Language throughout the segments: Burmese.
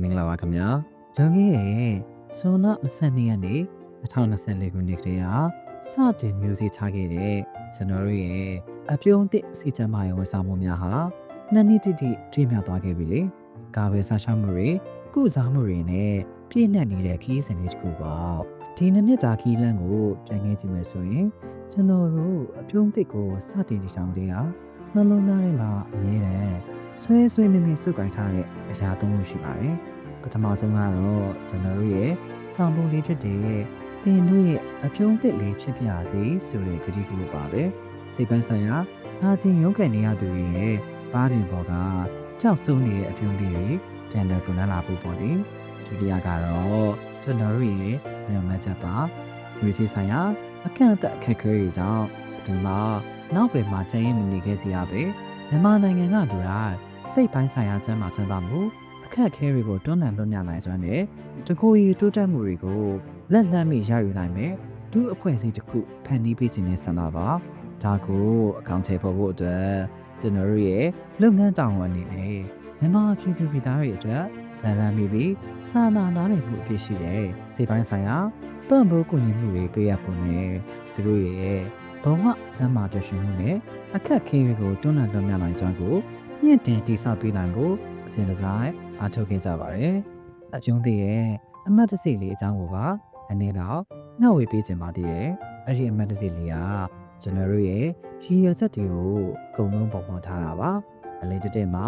မင်္ဂလာပါခင်ဗျာလွန်ခဲ့တဲ့ဇွန်လ22ရက်နေ့2024ခုနှစ်ကတည်းကစတင်မျိုးစေ့ချခဲ့တဲ့ကျွန်တော်တို့ရဲ့အပြုံးတစ်စီချမ်းမရဲ့ဝန်ဆောင်မှုများဟာနှစ်နှစ်တိတိပြည့်မြောက်သွားခဲ့ပြီလေကာဝယ်ဆာရှမှုတွေကုစားမှုတွေနဲ့ပြည့်နှက်နေတဲ့ခီးစဉ်တွေတခုပါဒီနှစ်နှစ်တာခီးလန်းကိုပြန်ငယ်ကြည့်မယ်ဆိုရင်ကျွန်တော်တို့အပြုံးတစ်ကိုစတင်တည်ထောင်တဲ့ဟာနှလုံးသားထဲမှာအမြဲတမ်းဆွဲမြဲမြဲစုပ်ကိုင်ထားတဲ့အရာသုံးခုရှိပါတယ်ပထမဆုံးကတော့ကျွန်တော်တို့ရဲ့စောင့်ပုံလေးဖြစ်တဲ့တင်တို့ရဲ့အပြုံးတစ်လေးဖြစ်ပြစေဆိုတဲ့ကတိကဝတ်ပါပဲစိတ်ပိုင်းဆိုင်ရာအားချင်းရုန်းကန်နေရသူတွေရဲ့ပါးပြင်ပေါ်ကကြောက်စိုးနေတဲ့အပြုံးလေးတွေတန်တယ်ပုံလာဖို့ပေါ့လေဒုတိယကတော့ကျွန်တော်တို့ရဲ့မျှော်မှန်းချက်ပါဝိသေဆိုင်ရာအခန့်အသတ်အခက်အခဲတွေကြောင့်ဒီမှာနောက်ပဲမှာကျင်းရင်မနေခဲ့စီရပဲမြန်မာနိုင်ငံကလူတိုင်းစိတ်ပိုင်းဆိုင်ရာကျန်းမာချမ်းသာမှုအခက်အခဲတွေကိုတွန်းလှန်လွှတ်မြောက်နိုင်စွမ်းနဲ့တကူရီတိုးတက်မှုတွေကိုလက်လှမ်းမိရယူနိုင်မယ်ဒုအဖွဲ့အစည်းတစ်ခုဖန်တီးပေးခြင်းနဲ့ဆန္ဒပါဒါကိုအကောင့်ထဲပေါ်ဖို့အတွက်ကျွန်တော်တို့ရဲ့လုပ်ငန်းတောင်းဝန်အနေနဲ့မြန်မာပြည်သူပြည်သားတွေအတွက်လက်လှမ်းမိပြီးစာနာနားလည်မှုအဖြစ်ရှိတဲ့စိတ်ပိုင်းဆိုင်ရာပံ့ပိုးကူညီမှုတွေပေးရဖို့နဲ့သူတို့ရဲ့ဘဝကျန်းမာပျော်ရွှင်မှုနဲ့အခက်အခဲတွေကိုတွန်းလှန်လွှတ်မြောက်နိုင်စွမ်းကိုမြင့်တင်တိဆောက်ပေးနိုင်ဖို့အစဉ်တစိုက်အားထုတ်ခဲ့ကြပါတယ်။အကျုံးသေးရဲ့အမတ်တစိလေးအကြောင်းကိုပါအနေတော့နှောက်ဝေပေးခြင်းပါသေးရဲ့အဲ့ဒီအမတ်တစိလေးကကျွန်တော်တို့ရဲ့ရည်ရွယ်ချက်တွေကိုအကုန်လုံးပုံဖော်ထားတာပါ။အလေးတက်မှာ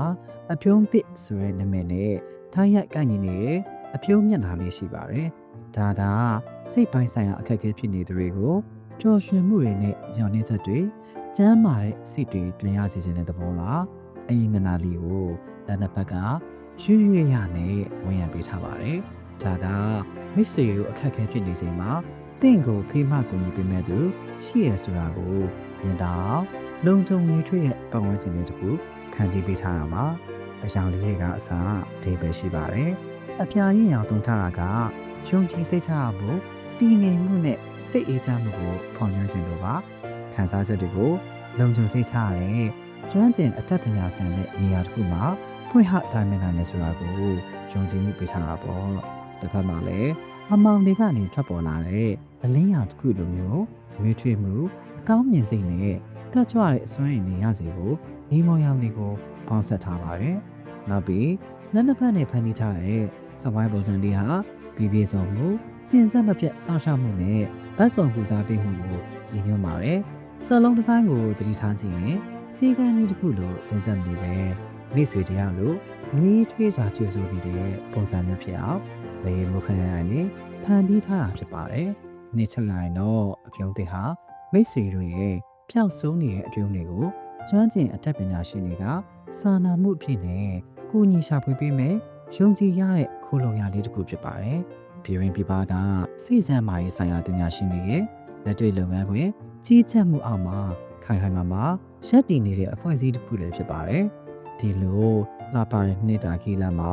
အပြုံးပစ်ဆိုတဲ့နာမည်နဲ့ထိုင်းရိုက်ကိုင်နေနေတဲ့အပြုံးမျက်နှာလေးရှိပါတယ်။ဒါကစိတ်ပိုင်းဆိုင်ရာအခက်အခဲဖြစ်နေသူတွေကိုပျော်ရွှင်မှုတွေနဲ့ညှော်နှင်းချက်တွေကျမ်းမာတဲ့စိတ်တွေတွင်ရစေခြင်းတဲ့သဘောလား။အရင်ကနာလေးကိုလက်နှစ်ဖက်ကရွရွရနဲ့ဝင်ရပေးထားပါတယ်။ဒါကမိတ်ဆွေကိုအခက်အခဲဖြစ်နေချိန်မှာတင့်ကိုဖေးမကူညီပေးမဲ့သူရှိရဆိုတာကိုမြင်တော့လုံခြုံနေထွေးရဲ့ပတ်ဝန်းကျင်လေးတစ်ခုဖန်တီးပေးထားတာပါ။အရာလေးတွေကအစားအသေးပဲရှိပါတယ်။အပြာရင်ရောင်တုံးထားတာကယုံကြည်စိတ်ချရဖို့တည်ငြိမ်မှုနဲ့စိတ်အေးချမ်းမှုကိုဖော်ညွှန်းခြင်းတို့ပါ။ခံစားချက်တွေကိုလုံခြုံစိတ်ချရတဲ့ကျွမ်းကျင်အတတ်ပညာဆိုင်တဲ့နေရာတစ်ခုမှာဖွင့်ဟတိုင်းမနိုင်နေဆိုတာကိုယုံကြည်မှုပေးထားတာပေါ့တစ်ခါမှလည်းအမောင်တွေကနေထွက်ပေါ်လာတဲ့အလင်းရောင်တစ်ခုလိုမျိုးရွေးထွေးမှုအကောင်းမြင်စိတ်နဲ့တက်ကြွတဲ့အစွမ်းရည်နေရစီကိုဒီမောင်ရောင်တွေကိုပေါင်းဆက်ထားပါတယ်နောက်ပြီးလက်နှစ်ဖက်နဲ့ဖန်တီးထားတဲ့စဝိုင်းပုံစံလေးဟာပြည်ပြည့်စုံမှုစဉ်ဆက်မပြတ်စောင့်ရှောက်မှုနဲ့ဗတ်စုံပူဇော်ပေးမှုကိုရည်ညွှန်းပါတယ်စလုံးဒီဇိုင်းကိုတတိထားကြည့်ရင်စေကန်းလေးတစ်ခုလိုတင်ဆက်နေပဲမိတ်ဆွေတရားလို့မြေးထွေးစွာချွေဆိုပြီးတဲ့ပုံစံမျိုးဖြစ်အောင်လေမုခရန်နဲ့ဖန်တီးထားတာဖြစ်ပါတယ်။နေ့ချက်လိုက်တော့အပြုံးတဲ့ဟာမိတ်ဆွေတို့ရဲ့ပျောက်ဆုံးနေတဲ့အပြုံးတွေကိုကျွမ်းကျင်အတတ်ပညာရှင်တွေကစာနာမှုအဖြစ်နဲ့ကိုညီရှာဖွေပေးမယ်ယုံကြည်ရတဲ့ခိုးလုံရလေးတစ်ခုဖြစ်ပါတယ်။ပြည်ရင်းပြည်ပကစိစံမာရေးဆိုင်ရာပညာရှင်တွေရဲ့လက်တွေ့လုပ်ငန်းတွေကြီးကြပ်မှုအောက်မှာခိုင်ခိုင်မာမာရပ်တည်နေတဲ့အဖွဲ့အစည်းတစ်ခုလည်းဖြစ်ပါတယ်။ဒီလိုလာပါတဲ့နှစ်တာခီလာမှာ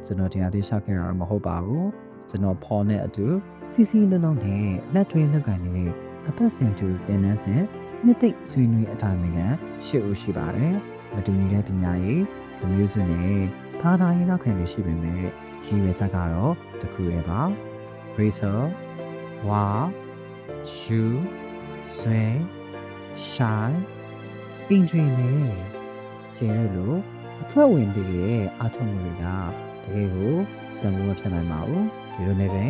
ကျွန်တော်တရားသေးရှောက်ခဲ့ရမှာမဟုတ်ပါဘူးကျွန်တော်ဖော်နဲ့အတူစီစီလုံးလုံးနဲ့လက်ထွေးလက်ကန်နေအပတ်စဉ်တူတင်နန်းစဉ်နှစ်သိမ့်ဆွေးနွေးအထိုင်တွေကရှစ်ဦးရှိပါတယ်မတူညီတဲ့ပညာရေးလူမျိုးစုနဲ့ဘာသာရေးနောက်ခံတွေရှိပေမဲ့ရည်ရွယ်ချက်ကတော့တစ်ခုရဲ့ပါ Rachel ဝါရှူဆွဲရှိုင်းပင်တွင်နဲ့ကျေရလို့အဖွဲ့ဝင်တွေရဲ့အားထုတ်မှုတွေကတကယ်ကိုကြံဖို့မဖြစ်နိုင်ပါဘူးဒီလိုနဲ့ပဲ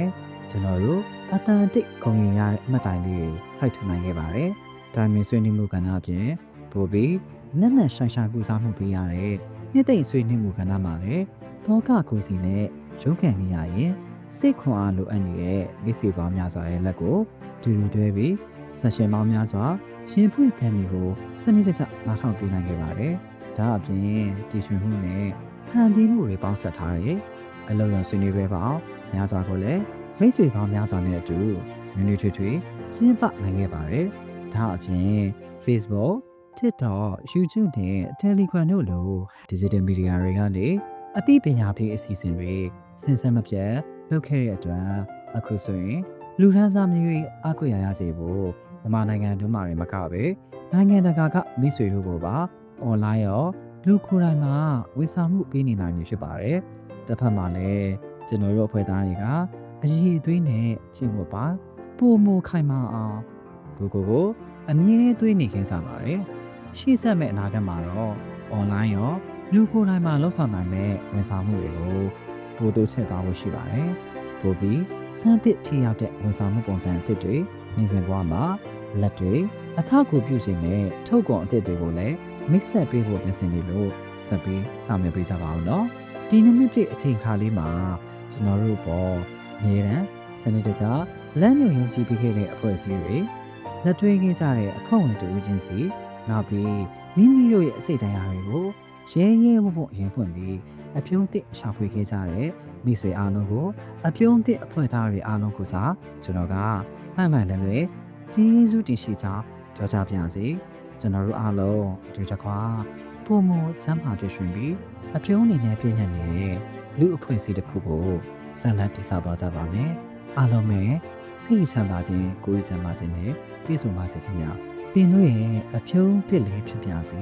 ကျွန်တော်တို့အတန်တိတ်ဂုဏ်ယူရတဲ့အမှတ်တိုင်လေးတွေစိုက်ထူနိုင်ခဲ့ပါတယ်ဒါမင်းဆွေးနွေးမှုကဏ္ဍအပြင်ပို့ပြီးနက်နက်ဆိုင်ရှာကူစားမှုပေးရတဲ့နှစ်သိမ့်ဆွေးနွေးမှုကဏ္ဍမှာလည်းဘောကကူစီနဲ့ရုံးကန်နေရရင်စိတ်ခွန်အားလိုအပ်နေတဲ့မိစေပေါင်းများစွာရဲ့လက်ကိုတူတူတွဲပြီးဆက်ရှင်ပေါင်းများစွာရှင်ဖွင့်ဖန်တွေကိုစနစ်တကျနားထောင်ပြနိုင်ခဲ့ပါတယ်ဒါအပြင်တည်ရှိမှုနဲ့ဖန်တီးမှုတွေပေါင်းစပ်ထားတဲ့အလုံးရောဆွေးနွေးပွဲပေါင်းများစွာကိုလည်းမိတ်ဆွေပေါင်းများစွာနဲ့အတူနွေးနွေးထွေးထွေးကျင်းပနိုင်ခဲ့ပါတယ်ဒါအပြင် Facebook, TikTok, YouTube နဲ့ Telegram တို့လို Digital Media တွေကလည်းအသိပညာပေးအစီအစဉ်တွေစဉ်ဆက်မပြတ်လုပ်ခဲ့တဲ့အတွက်အခုဆိုရင်လူထမ်းစားမျိုးအကွေရရစေဖို့မြန်မာနိုင်ငံတွင်းမှာမကပဲနိုင်ငံတကာကမိတ်ဆွေတို့ကိုပါ online ရောလူကိုယ်တိုင်မှာဝန်ဆောင်မှုပေးနေနိုင်ပြီဖြစ်ပါတယ် တစ်ဖက်မှာလည်းကျွန်တော်တို့အဖွဲ့သားတွေကအရေးအသွေးနဲ့ကျင့်ဝတ်ပါပုံမခိုင်မာအောင်ကိုအမြဲသွေးနေခင်းစားပါတယ်ရှေ့ဆက်မဲ့အနာဂတ်မှာတော့ online ရောလူကိုယ်တိုင်မှာလှုပ်ဆောင်နိုင်မဲ့ဝန်ဆောင်မှုတွေကိုပို့တိုးချက်သွားဖို့ရှိပါတယ်ပို့ပြီးစမ်းသစ်ထိရောက်တဲ့ဝန်ဆောင်မှုပုံစံအသစ်တွေနေစဉ်ဘဝမှာလက်တွေအထောက်အကူပြုစေမဲ့ထုတ်ကုန်အသစ်တွေကိုလည်းမိတ်ဆက်ပေးဖို့ပြင်ဆင်နေလို့ဆက်ပြီးဆောင်ရွက်ပေးကြပါဦးနော်ဒီနှစ်နှစ်ပြည့်အချိန်ခါလေးမှာကျွန်တော်တို့ပေါ်နေရန်စနစ်တကျလမ်းညွှန်ယုံကြည်ပေးခဲ့တဲ့အဖွဲ့အစည်းတွေလက်တွဲခဲ့ကြတဲ့အဖွဲ့ဝင်တူချင်းစီနောက်ပြီးမိမိတို့ရဲ့အစိတ်တရားတွေကိုရဲဝံ့အရင်ဖွင့်ပြီးအပြုံးသစ်ရှာဖွေခဲ့ကြတဲ့မိတ်ဆွေအားလုံးကိုအပြုံးသစ်အဖွဲ့သားတွေအားလုံးကိုစားကျွန်တော်ကမှန်လည်းကျေးဇူးတင်ရှိကြောင်းပြောကြပါရစေကျွန်တော်တို့အားလုံးဒီတစ်ခါပုံမချမ်းသာတွေ့ရှင်ပြီးအပြုံးအနေနဲ့ပြည့်ညတ်နေတဲ့လူအဖွဲ့အစည်းတစ်ခုကိုဆက်လက်တည်ဆောက်ပါကြပါမယ်အားလုံးပဲစိတ်ချမ်းသာခြင်းကိုယ်ချမ်းသာခြင်းနဲ့ပြည့်စုံပါစေခင်ဗျာတင်တို့ရဲ့အပြုံးသစ်လေးဖြစ်ပါစေ